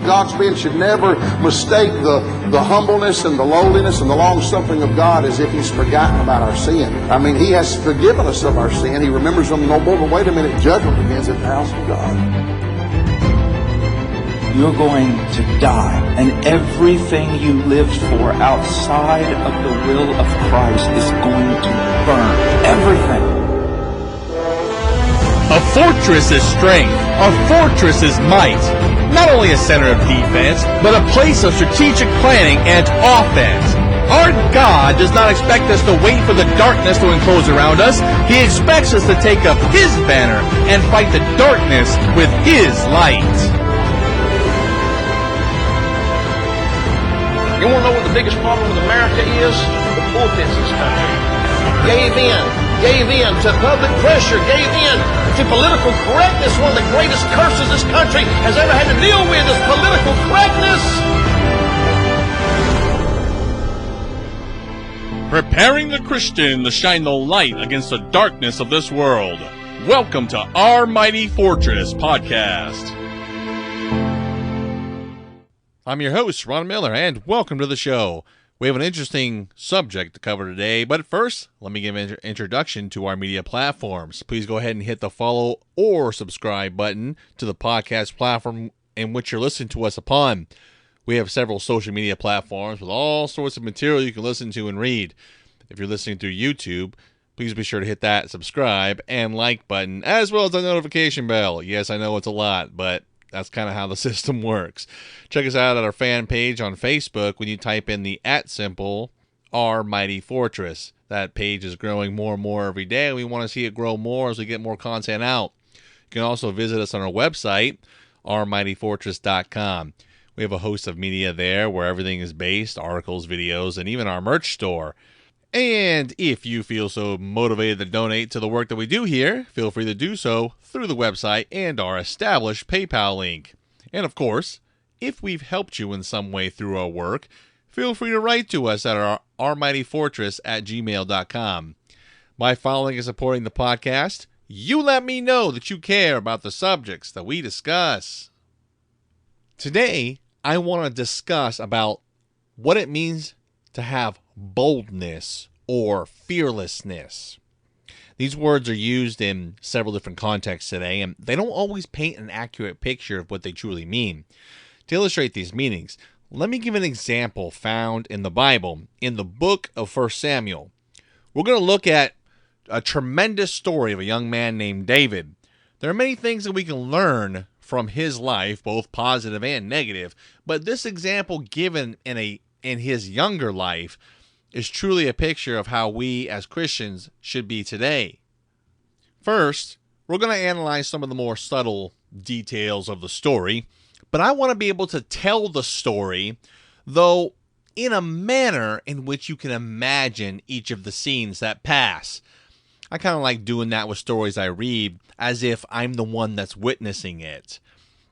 God's men should never mistake the humbleness and the lowliness and the long-suffering of God as if He's forgotten about our sin. I mean, He has forgiven us of our sin. He remembers them no more. But wait a minute, judgment begins at the house of God. You're going to die, and everything you lived for outside of the will of Christ is going to burn. Everything. A fortress is strength. A fortress is might. Not only a center of defense, but a place of strategic planning and offense. Our God does not expect us to wait for the darkness to enclose around us. He expects us to take up His banner and fight the darkness with His light. You want to know what the biggest problem with America is? The pulpits in this country. Gave in to public pressure, gave in to political correctness. One of the greatest curses this country has ever had to deal with is political correctness. Preparing the Christian to shine the light against the darkness of this world. Welcome to Our Mighty Fortress Podcast. I'm your host, Ron Miller, and welcome to the show. We have an interesting subject to cover today, but first, let me give an introduction to our media platforms. Please go ahead and hit the follow or subscribe button to the podcast platform in which you're listening to us upon. We have several social media platforms with all sorts of material you can listen to and read. If you're listening through YouTube, please be sure to hit that subscribe and like button, as well as the notification bell. Yes, I know it's a lot, but that's kind of how the system works. Check us out at our fan page on Facebook when you type in the @ symbol, Our Mighty Fortress. That page is growing more and more every day, and we want to see it grow more as we get more content out. You can also visit us on our website, ourmightyfortress.com. We have a host of media there where everything is based, articles, videos, and even our merch store. And if you feel so motivated to donate to the work that we do here, feel free to do so through the website and our established PayPal link. And of course, if we've helped you in some way through our work, feel free to write to us at our ourmightyfortress@gmail.com. By following and supporting the podcast, you let me know that you care about the subjects that we discuss. Today, I want to discuss about what it means to have boldness or fearlessness. These words are used in several different contexts today, and they don't always paint an accurate picture of what they truly mean. To illustrate these meanings, let me give an example found in the Bible, in the book of 1 Samuel. We're going to look at a tremendous story of a young man named David. There are many things that we can learn from his life, both positive and negative, but this example given in his younger life is truly a picture of how we as Christians should be today. First, we're going to analyze some of the more subtle details of the story, but I want to be able to tell the story, though in a manner in which you can imagine each of the scenes that pass. I kind of like doing that with stories I read, as if I'm the one that's witnessing it.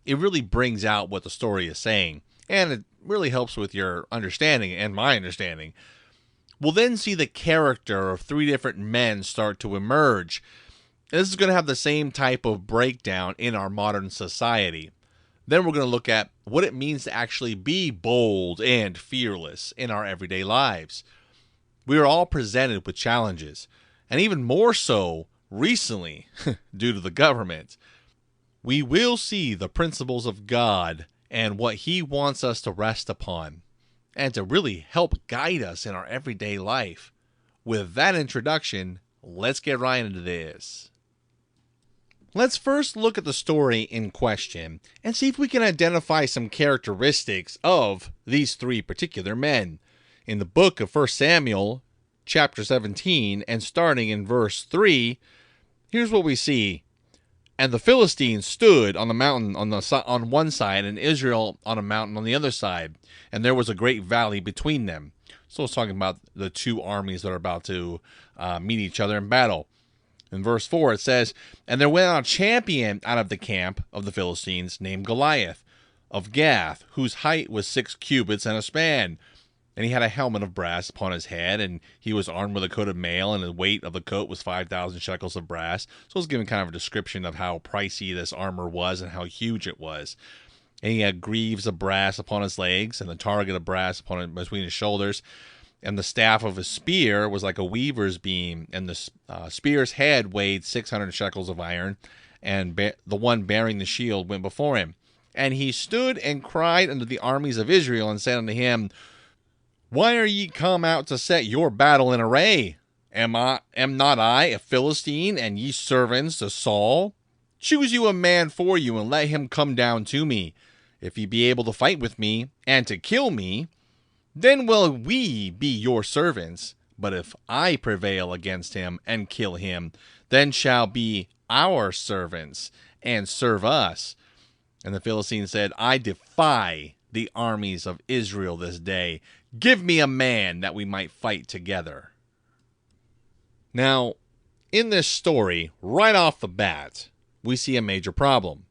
It really brings out what the story is saying, and it really helps with your understanding and my understanding. We'll then see the character of three different men start to emerge. This is going to have the same type of breakdown in our modern society. Then we're going to look at what it means to actually be bold and fearless in our everyday lives. We are all presented with challenges, and even more so recently due to the government. We will see the principles of God and what He wants us to rest upon, and to really help guide us in our everyday life. With that introduction, let's get right into this. Let's first look at the story in question and see if we can identify some characteristics of these three particular men. In the book of 1 Samuel, chapter 17, and starting in verse 3, here's what we see. And the Philistines stood on the mountain on one side, and Israel on a mountain on the other side. And there was a great valley between them. So it's talking about the two armies that are about to meet each other in battle. In verse 4 it says, And there went out a champion out of the camp of the Philistines named Goliath of Gath, whose height was 6 cubits and a span. And he had a helmet of brass upon his head, and he was armed with a coat of mail, and the weight of the coat was 5,000 shekels of brass. So it's giving kind of a description of how pricey this armor was and how huge it was. And he had greaves of brass upon his legs, and the target of brass between his shoulders. And the staff of his spear was like a weaver's beam, and the spear's head weighed 600 shekels of iron, and the one bearing the shield went before him. And he stood and cried unto the armies of Israel, and said unto him, Why are ye come out to set your battle in array? Am not I a Philistine, and ye servants to Saul? Choose you a man for you, and let him come down to me. If he be able to fight with me, and to kill me, then will we be your servants. But if I prevail against him, and kill him, then shall be our servants, and serve us. And the Philistine said, I defy the armies of Israel this day. Give me a man, that we might fight together. Now, in this story, right off the bat, we see a major problem.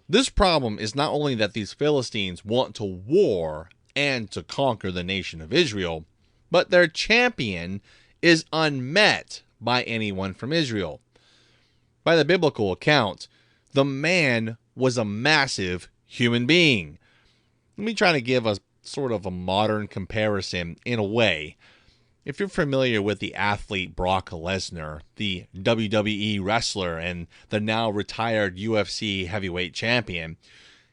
This problem is not only that these Philistines want to war and to conquer the nation of Israel, but their champion is unmet by anyone from Israel. By the biblical account, the man was a massive human being. Let me try to give a sort of a modern comparison in a way. If you're familiar with the athlete Brock Lesnar, the WWE wrestler and the now retired UFC heavyweight champion,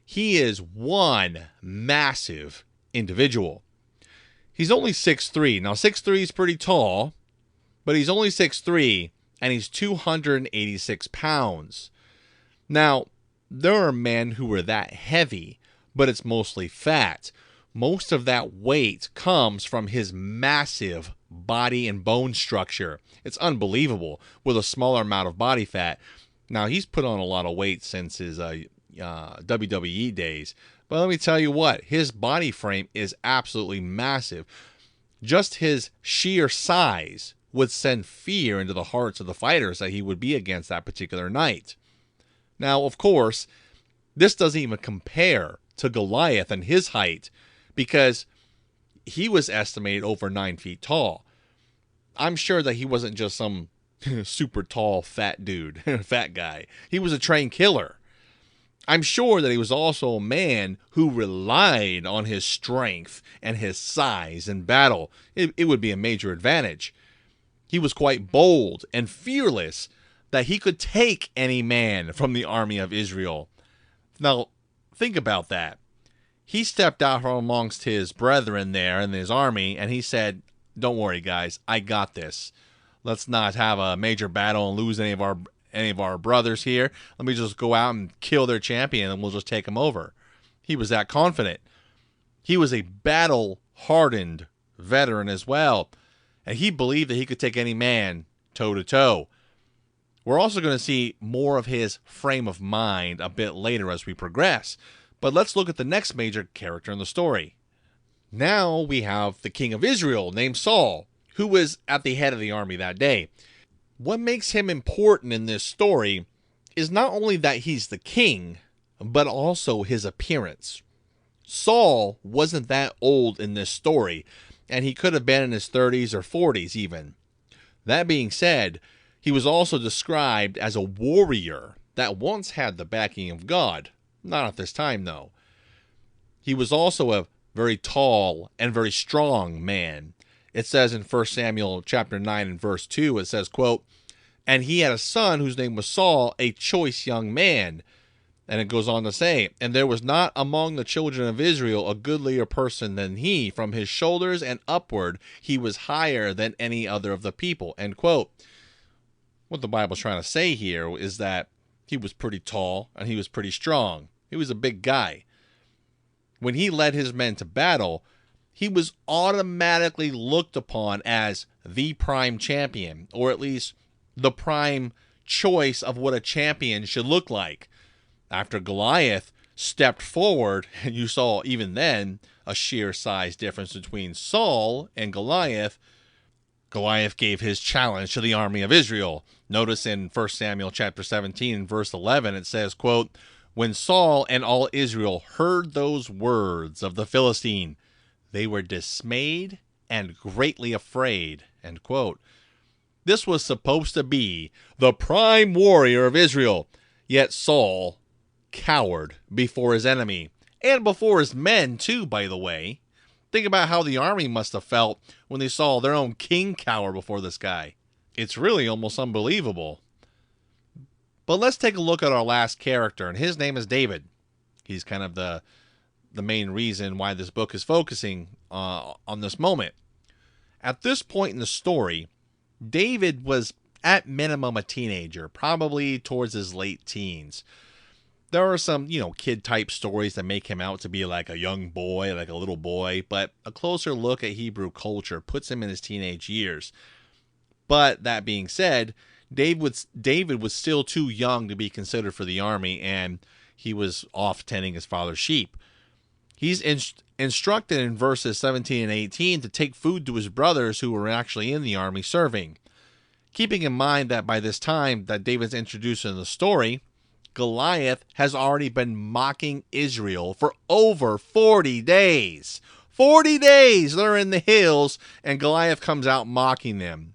he is one massive individual. He's only 6'3". Now 6'3" is pretty tall, but he's only 6'3", and he's 286 pounds. Now, there are men who are that heavy, but it's mostly fat. Most of that weight comes from his massive body and bone structure. It's unbelievable with a smaller amount of body fat. Now, he's put on a lot of weight since his WWE days. But let me tell you what, his body frame is absolutely massive. Just his sheer size would send fear into the hearts of the fighters that he would be against that particular night. Now, of course, this doesn't even compare to Goliath and his height, because he was estimated over 9 feet tall. I'm sure that he wasn't just some super tall fat dude, fat guy. He was a trained killer. I'm sure that he was also a man who relied on his strength and his size in battle. It would be a major advantage. He was quite bold and fearless, that he could take any man from the army of Israel. Now, think about that. He stepped out from amongst his brethren there in his army, and he said, don't worry, guys, I got this. Let's not have a major battle and lose any of our brothers here. Let me just go out and kill their champion, and we'll just take him over. He was that confident. He was a battle-hardened veteran as well, and he believed that he could take any man toe-to-toe. We're also going to see more of his frame of mind a bit later as we progress. But let's look at the next major character in the story. Now we have the king of Israel named Saul, who was at the head of the army that day. What makes him important in this story is not only that he's the king, but also his appearance. Saul wasn't that old in this story, and he could have been in his 30s or 40s even. That being said, he was also described as a warrior that once had the backing of God. Not at this time, though. He was also a very tall and very strong man. It says in 1 Samuel chapter 9 and verse 2, it says, quote, and he had a son whose name was Saul, a choice young man. And it goes on to say, and there was not among the children of Israel a goodlier person than he. From his shoulders and upward, he was higher than any other of the people. End quote. What the Bible's trying to say here is that he was pretty tall and he was pretty strong. He was a big guy. When he led his men to battle, he was automatically looked upon as the prime champion, or at least the prime choice of what a champion should look like. After Goliath stepped forward, and you saw even then a sheer size difference between Saul and Goliath, Goliath gave his challenge to the army of Israel. Notice in 1 Samuel chapter 17 and verse 11, it says, quote, when Saul and all Israel heard those words of the Philistine, they were dismayed and greatly afraid. End quote. This was supposed to be the prime warrior of Israel, yet Saul cowered before his enemy, and before his men too, by the way. Think about how the army must have felt when they saw their own king cower before this guy. It's really almost unbelievable. But let's take a look at our last character, and his name is David. He's kind of the main reason why this book is focusing on this moment. At this point in the story, David was at minimum a teenager, probably towards his late teens. There are some, kid-type stories that make him out to be like a young boy, like a little boy, but a closer look at Hebrew culture puts him in his teenage years. But that being said, David was still too young to be considered for the army, and he was off tending his father's sheep. He's instructed in verses 17 and 18 to take food to his brothers who were actually in the army serving. Keeping in mind that by this time that David's introduced in the story, Goliath has already been mocking Israel for over 40 days. 40 days they're in the hills, and Goliath comes out mocking them.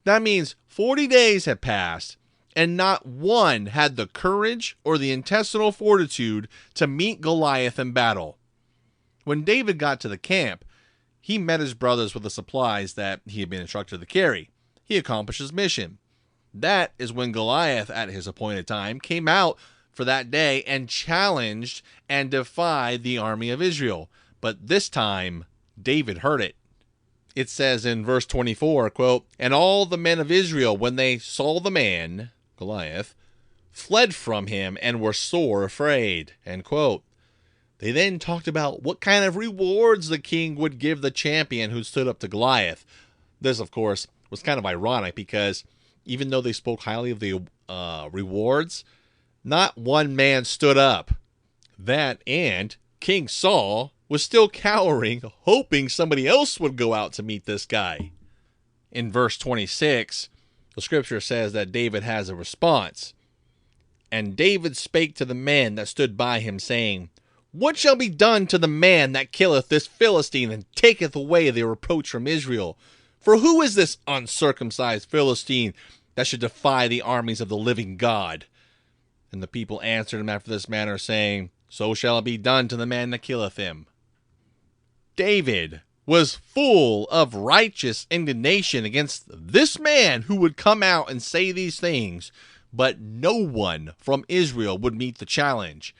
That means 40 days have passed, and not one had the courage or the intestinal fortitude to meet Goliath in battle. When David got to the camp, he met his brothers with the supplies that he had been instructed to carry. He accomplished his mission. That is when Goliath, at his appointed time, came out for that day and challenged and defied the army of Israel. But this time, David heard it. It says in verse 24, quote, "And all the men of Israel, when they saw the man," Goliath, "fled from him and were sore afraid," end quote. They then talked about what kind of rewards the king would give the champion who stood up to Goliath. This, of course, was kind of ironic because even though they spoke highly of the rewards, not one man stood up. That and King Saul was still cowering, hoping somebody else would go out to meet this guy. In verse 26, the scripture says that David has a response. "And David spake to the men that stood by him, saying, What shall be done to the man that killeth this Philistine and taketh away the reproach from Israel? For who is this uncircumcised Philistine that should defy the armies of the living God?" And the people answered him after this manner, saying, "So shall it be done to the man that killeth him." David was full of righteous indignation against this man who would come out and say these things, but no one from Israel would meet the challenge.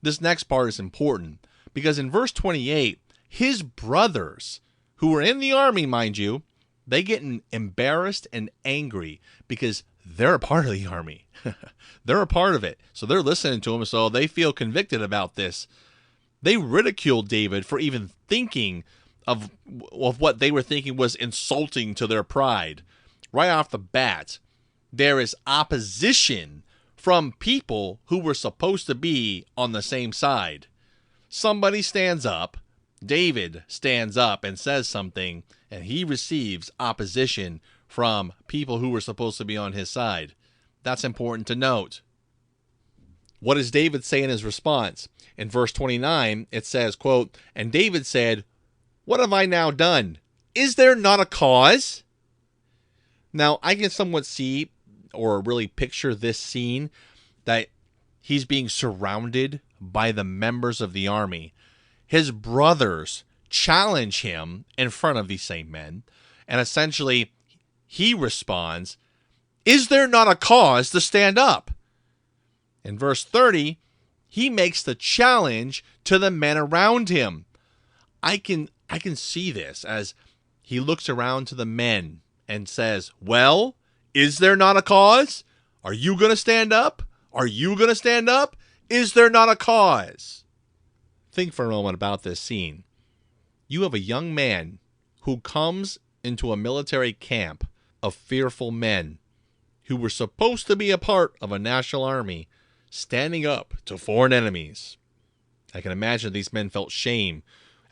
This next part is important because in verse 28, his brothers, who were in the army, mind you, they get embarrassed and angry because they're a part of the army. They're a part of it. So they're listening to him, so they feel convicted about this. They ridiculed David for even thinking of what they were thinking was insulting to their pride. Right off the bat, there is opposition from people who were supposed to be on the same side. Somebody stands up, David stands up and says something, and he receives opposition from people who were supposed to be on his side. That's important to note. What does David say in his response? In verse 29, it says, quote, "And David said, What have I now done? Is there not a cause?" Now, I can somewhat see or really picture this scene that he's being surrounded by the members of the army. His brothers challenge him in front of these same men, and essentially he responds, "Is there not a cause to stand up?" In verse 30, he makes the challenge to the men around him. I can see this as he looks around to the men and says, "Well, is there not a cause? Are you going to stand up? Are you going to stand up? Is there not a cause?" Think for a moment about this scene. You have a young man who comes into a military camp of fearful men who were supposed to be a part of a national army standing up to foreign enemies. I can imagine these men felt shame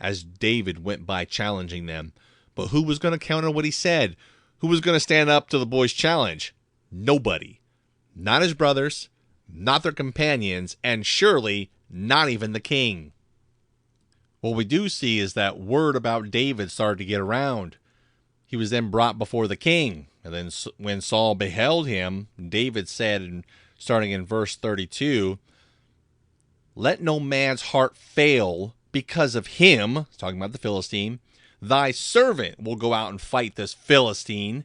as David went by challenging them. But who was going to counter what he said? Who was going to stand up to the boy's challenge? Nobody. Not his brothers, not their companions, and surely not even the king. What we do see is that word about David started to get around. He was then brought before the king. And then when Saul beheld him, David said, starting in verse 32, let no man's heart fail because of him, talking about the Philistine. Thy servant will go out and fight this Philistine.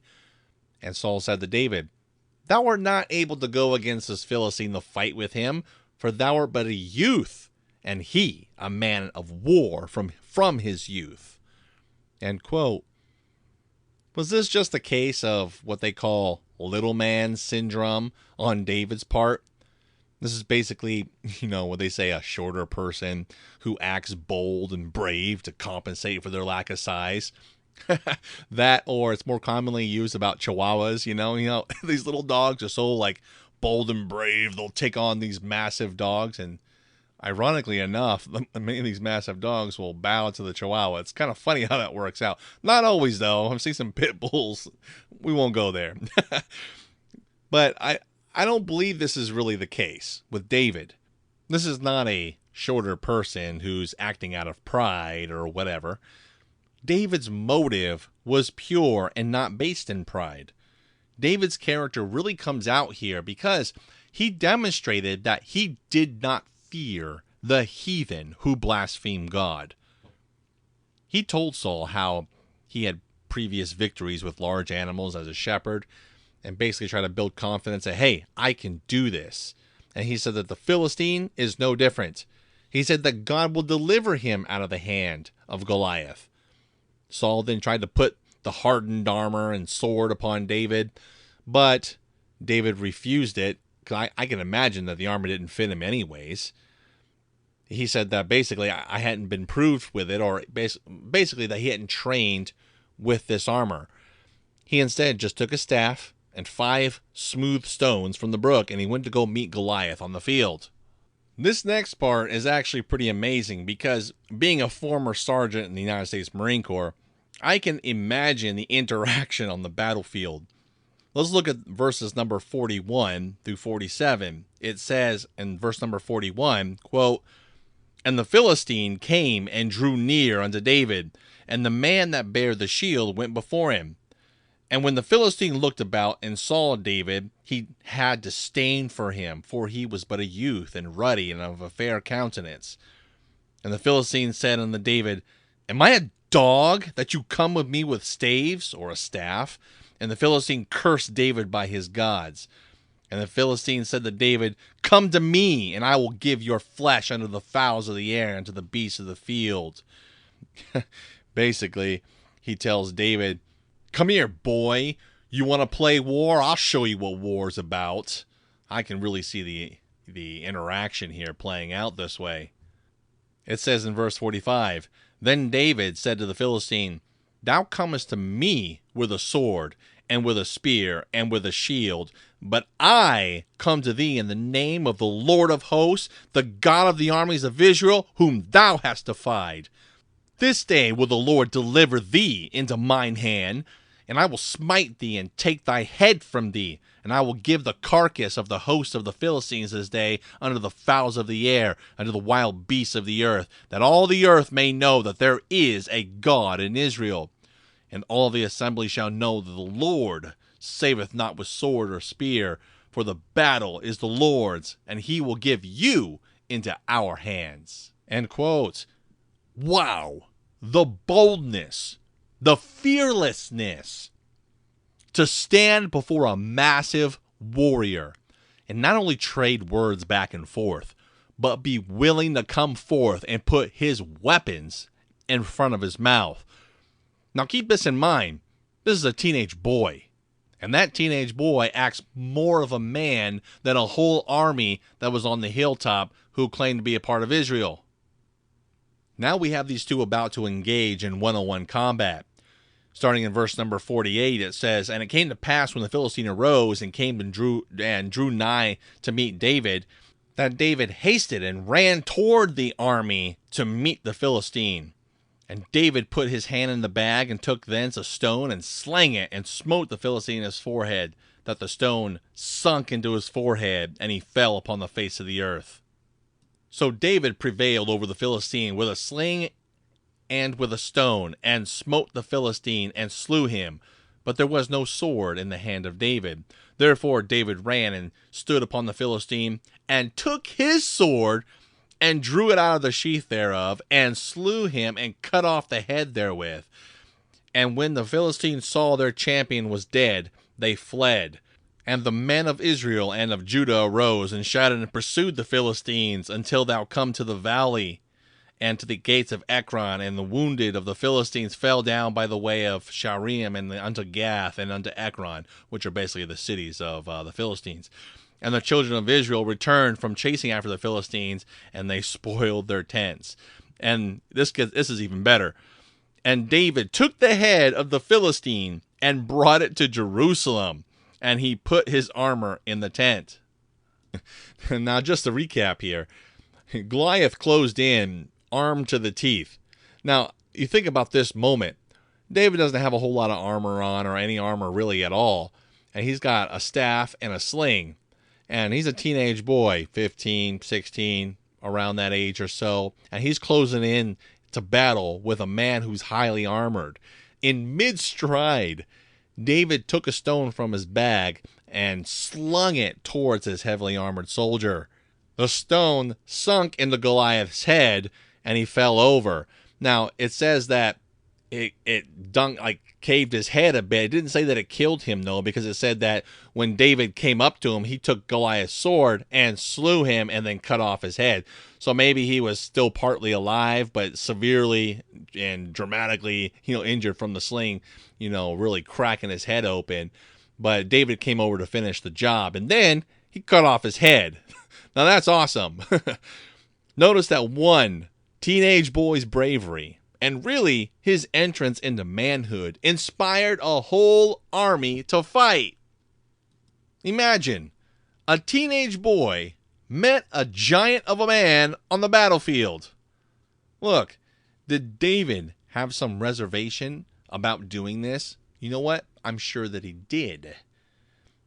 And Saul said to David, thou art not able to go against this Philistine to fight with him, for thou art but a youth, and he a man of war from his youth. End quote. Was this just a case of what they call little man syndrome on David's part? This is basically, what they say, a shorter person who acts bold and brave to compensate for their lack of size. That, or it's more commonly used about Chihuahuas, these little dogs are so bold and brave, they'll take on these massive dogs, and ironically enough, many of these massive dogs will bow to the Chihuahua. It's kind of funny how that works out. Not always, though. I've seen some pit bulls. We won't go there. But I don't believe this is really the case with David. This is not a shorter person who's acting out of pride or whatever. David's motive was pure and not based in pride. David's character really comes out here because he demonstrated that he did not fear the heathen who blaspheme God. He told Saul how he had previous victories with large animals as a shepherd, and basically tried to build confidence that, hey, I can do this. And he said that the Philistine is no different. He said that God will deliver him out of the hand of Goliath. Saul then tried to put the hardened armor and sword upon David, but David refused it, because I can imagine that the armor didn't fit him anyways. He said that basically I hadn't been proved with it, or basically that he hadn't trained with this armor. He instead just took a staff and 5 smooth stones from the brook, and he went to go meet Goliath on the field. This next part is actually pretty amazing because, being a former sergeant in the United States Marine Corps, I can imagine the interaction on the battlefield. Let's look at verses number 41 through 47. It says in verse number 41, quote, and the Philistine came and drew near unto David, and the man that bare the shield went before him. And when the Philistine looked about and saw David, he had disdain for him, for he was but a youth, and ruddy, and of a fair countenance. And the Philistine said unto David, am I a dog, that you come with me with staves, or a staff? And the Philistine cursed David by his gods. And the Philistine said to David, come to me, and I will give your flesh unto the fowls of the air, and to the beasts of the field. Basically, he tells David, come here, boy. You want to play war? I'll show you what war's about. I can really see the interaction here playing out this way. It says in verse 45, then David said to the Philistine, thou comest to me with a sword, and with a spear, and with a shield, but I come to thee in the name of the Lord of hosts, the God of the armies of Israel, whom thou hast defied. This day will the Lord deliver thee into mine hand, and I will smite thee and take thy head from thee, and I will give the carcass of the host of the Philistines this day unto the fowls of the air, unto the wild beasts of the earth, that all the earth may know that there is a God in Israel. And all the assembly shall know that the Lord saveth not with sword or spear, for the battle is the Lord's, and he will give you into our hands. End quote. Wow. The boldness, the fearlessness to stand before a massive warrior and not only trade words back and forth, but be willing to come forth and put his weapons in front of his mouth. Now keep this in mind. This is a teenage boy. And that teenage boy acts more of a man than a whole army that was on the hilltop who claimed to be a part of Israel. Now we have these two about to engage in one-on-one combat. Starting in verse number 48, it says, and it came to pass when the Philistine arose and came and drew nigh to meet David, that David hasted and ran toward the army to meet the Philistine. And David put his hand in the bag, and took thence a stone, and slang it, and smote the Philistine in his forehead, that the stone sunk into his forehead, and he fell upon the face of the earth. So David prevailed over the Philistine with a sling and with a stone, and smote the Philistine, and slew him. But there was no sword in the hand of David. Therefore David ran, and stood upon the Philistine, and took his sword, and drew it out of the sheath thereof, and slew him, and cut off the head therewith. And when the Philistines saw their champion was dead, they fled. And the men of Israel and of Judah arose, and shouted, and pursued the Philistines, until thou come to the valley, and to the gates of Ekron. And the wounded of the Philistines fell down by the way of Shaaraim, and unto Gath, and unto Ekron, which are basically the cities of the Philistines. And the children of Israel returned from chasing after the Philistines, and they spoiled their tents. And this is even better. And David took the head of the Philistine and brought it to Jerusalem, and he put his armor in the tent. Now, just to recap here, Goliath closed in, armed to the teeth. Now, you think about this moment. David doesn't have a whole lot of armor on, or any armor really at all. And he's got a staff and a sling. And he's a teenage boy, 15, 16, around that age or so. And he's closing in to battle with a man who's highly armored. In mid-stride, David took a stone from his bag and slung it towards his heavily armored soldier. The stone sunk into Goliath's head, and he fell over. Now, it says that it caved his head a bit. It didn't say that it killed him, though, because it said that when David came up to him, he took Goliath's sword and slew him and then cut off his head. So maybe he was still partly alive, but severely and dramatically, injured from the sling, really cracking his head open. But David came over to finish the job, and then he cut off his head. Now that's awesome. Notice that one teenage boy's bravery, and really his entrance into manhood, inspired a whole army to fight. Imagine, a teenage boy met a giant of a man on the battlefield. Look, did David have some reservation about doing this? You know what? I'm sure that he did.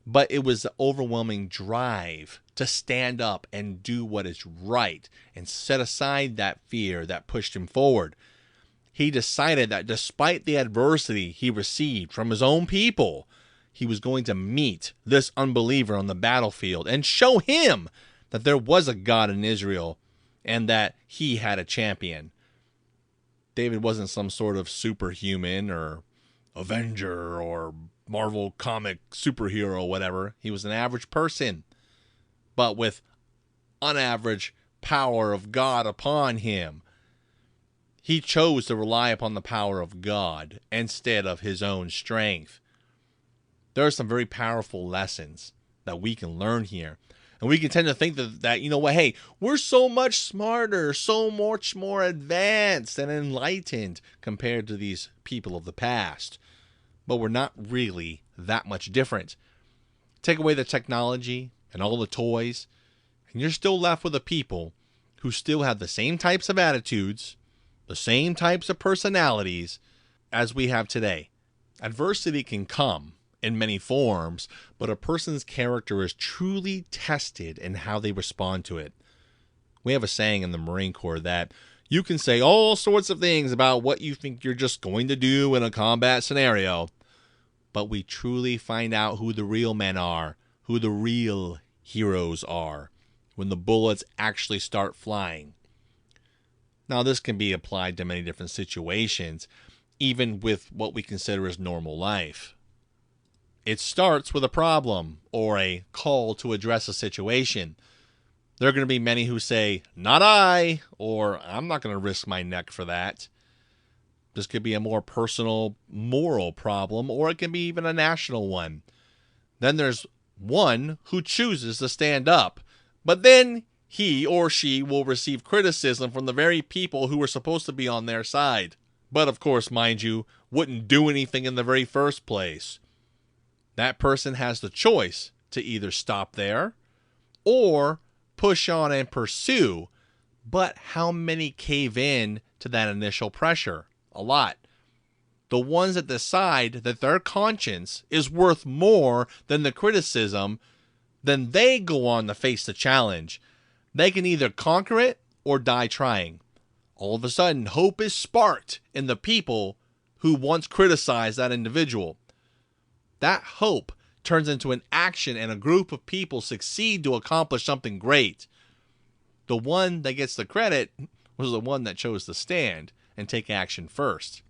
But it was the overwhelming drive to stand up and do what is right and set aside that fear that pushed him forward. He decided that despite the adversity he received from his own people, he was going to meet this unbeliever on the battlefield and show him that there was a God in Israel and that he had a champion. David wasn't some sort of superhuman or Avenger or Marvel comic superhero or whatever. He was an average person, but with unaverage power of God upon him. He chose to rely upon the power of God instead of his own strength. There are some very powerful lessons that we can learn here. And we can tend to think that hey, we're so much smarter, so much more advanced and enlightened compared to these people of the past. But we're not really that much different. Take away the technology and all the toys, and you're still left with a people who still have the same types of attitudes, the same types of personalities as we have today. Adversity can come in many forms, but a person's character is truly tested in how they respond to it. We have a saying in the Marine Corps that you can say all sorts of things about what you think you're just going to do in a combat scenario, but we truly find out who the real men are, who the real heroes are, when the bullets actually start flying. Now, this can be applied to many different situations, even with what we consider as normal life. It starts with a problem or a call to address a situation. There are going to be many who say, "Not I," or "I'm not going to risk my neck for that." This could be a more personal, moral problem, or it can be even a national one. Then there's one who chooses to stand up, but then he or she will receive criticism from the very people who were supposed to be on their side. But of course, mind you, wouldn't do anything in the very first place. That person has the choice to either stop there or push on and pursue. But how many cave in to that initial pressure? A lot. The ones that decide that their conscience is worth more than the criticism, then they go on to face the challenge. They can either conquer it or die trying. All of a sudden, hope is sparked in the people who once criticized that individual. That hope turns into an action, and a group of people succeed to accomplish something great. The one that gets the credit was the one that chose to stand and take action first.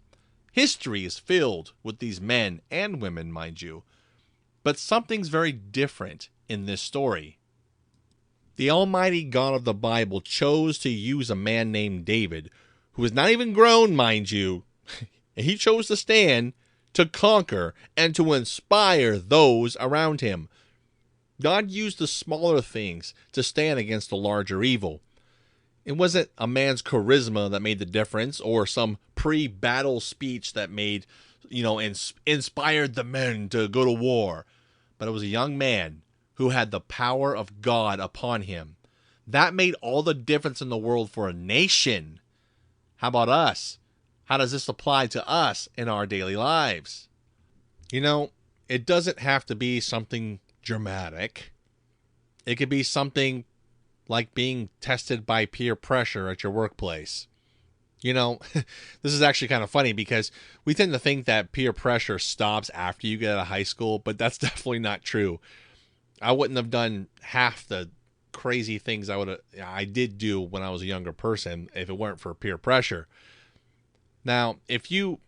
History is filled with these men and women, mind you, but something's very different in this story. The Almighty God of the Bible chose to use a man named David, who was not even grown, mind you, and he chose to stand, to conquer, and to inspire those around him. God used the smaller things to stand against the larger evil. It wasn't a man's charisma that made the difference, or some pre-battle speech that made, inspired the men to go to war. But it was a young man who had the power of God upon him. That made all the difference in the world for a nation. How about us? How does this apply to us in our daily lives? It doesn't have to be something dramatic. It could be something like being tested by peer pressure at your workplace. This is actually kind of funny because we tend to think that peer pressure stops after you get out of high school, but that's definitely not true. I wouldn't have done half the crazy things I did do when I was a younger person if it weren't for peer pressure. Now, if you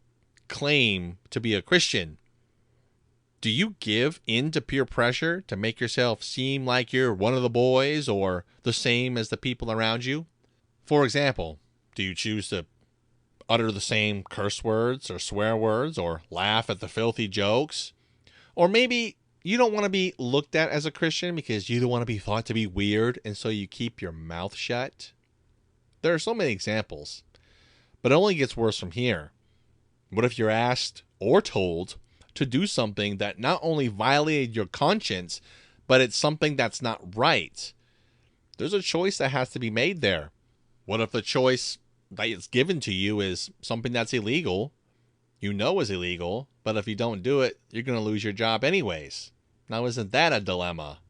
claim to be a Christian, do you give in to peer pressure to make yourself seem like you're one of the boys or the same as the people around you? For example, do you choose to utter the same curse words or swear words or laugh at the filthy jokes? Or maybe you don't want to be looked at as a Christian because you don't want to be thought to be weird, and so you keep your mouth shut. There are so many examples, but it only gets worse from here. What if you're asked or told to do something that not only violated your conscience, but it's something that's not right? There's a choice that has to be made there. What if the choice that is given to you is something that's illegal, is illegal, but if you don't do it, you're going to lose your job anyways? Now, isn't that a dilemma?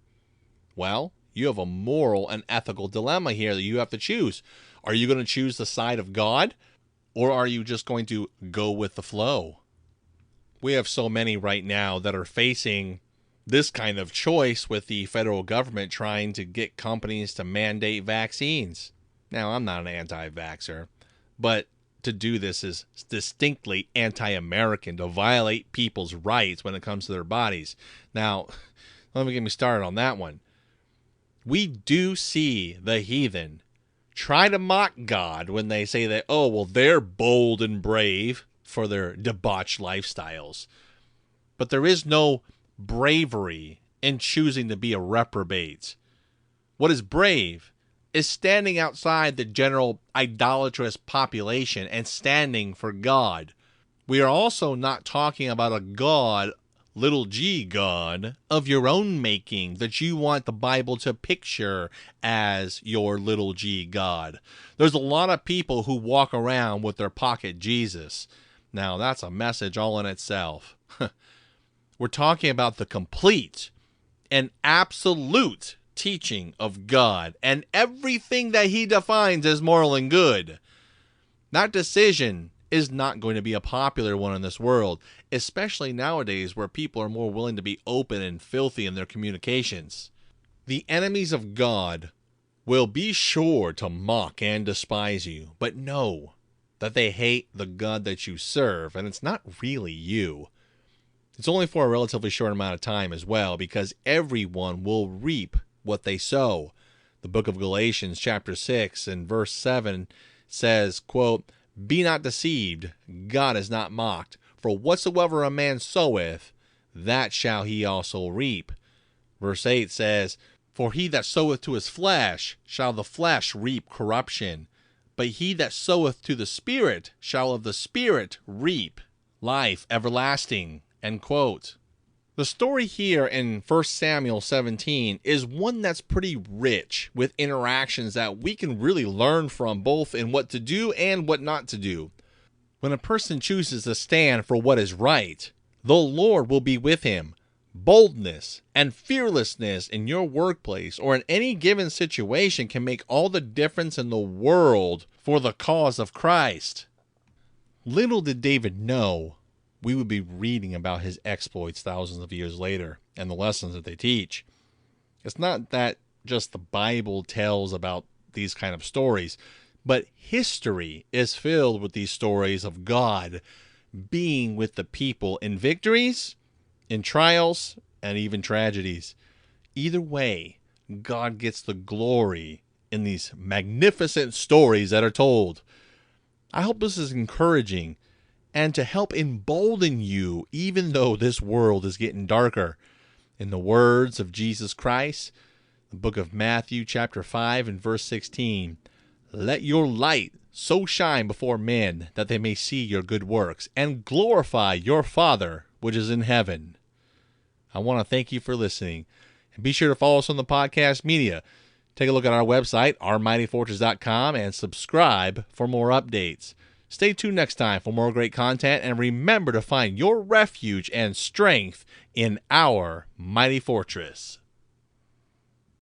Well, you have a moral and ethical dilemma here that you have to choose. Are you going to choose the side of God, or are you just going to go with the flow? We have so many right now that are facing this kind of choice with the federal government trying to get companies to mandate vaccines. Now, I'm not an anti-vaxxer, but to do this is distinctly anti-American, to violate people's rights when it comes to their bodies. Now, let me get me started on that one. We do see the heathen try to mock God when they say that, they're bold and brave for their debauched lifestyles. But there is no bravery in choosing to be a reprobate. What is brave is standing outside the general idolatrous population and standing for God. We are also not talking about a God, little g God, of your own making that you want the Bible to picture as your little g God. There's a lot of people who walk around with their pocket Jesus. Now, that's a message all in itself. We're talking about the complete and absolute teaching of God and everything that he defines as moral and good. That decision is not going to be a popular one in this world, especially nowadays where people are more willing to be open and filthy in their communications. The enemies of God will be sure to mock and despise you, but know that they hate the God that you serve, and it's not really you. It's only for a relatively short amount of time as well, because everyone will reap what they sow. The book of Galatians chapter 6 and verse 7 says, quote, "Be not deceived, God is not mocked, for whatsoever a man soweth, that shall he also reap." Verse 8 says, "For he that soweth to his flesh shall the flesh reap corruption, but he that soweth to the Spirit shall of the Spirit reap life everlasting." End quote. The story here in 1 Samuel 17 is one that's pretty rich with interactions that we can really learn from, both in what to do and what not to do. When a person chooses to stand for what is right, the Lord will be with him. Boldness and fearlessness in your workplace or in any given situation can make all the difference in the world for the cause of Christ. Little did David know we would be reading about his exploits thousands of years later and the lessons that they teach. It's not that just the Bible tells about these kind of stories. But history is filled with these stories of God being with the people in victories, in trials, and even tragedies. Either way, God gets the glory in these magnificent stories that are told. I hope this is encouraging and to help embolden you, even though this world is getting darker. In the words of Jesus Christ, the book of Matthew chapter 5 and verse 16, "Let your light so shine before men that they may see your good works and glorify your Father which is in heaven." I want to thank you for listening. And be sure to follow us on the podcast media. Take a look at our website, ourmightyfortress.com, and subscribe for more updates. Stay tuned next time for more great content, and remember to find your refuge and strength in our mighty fortress.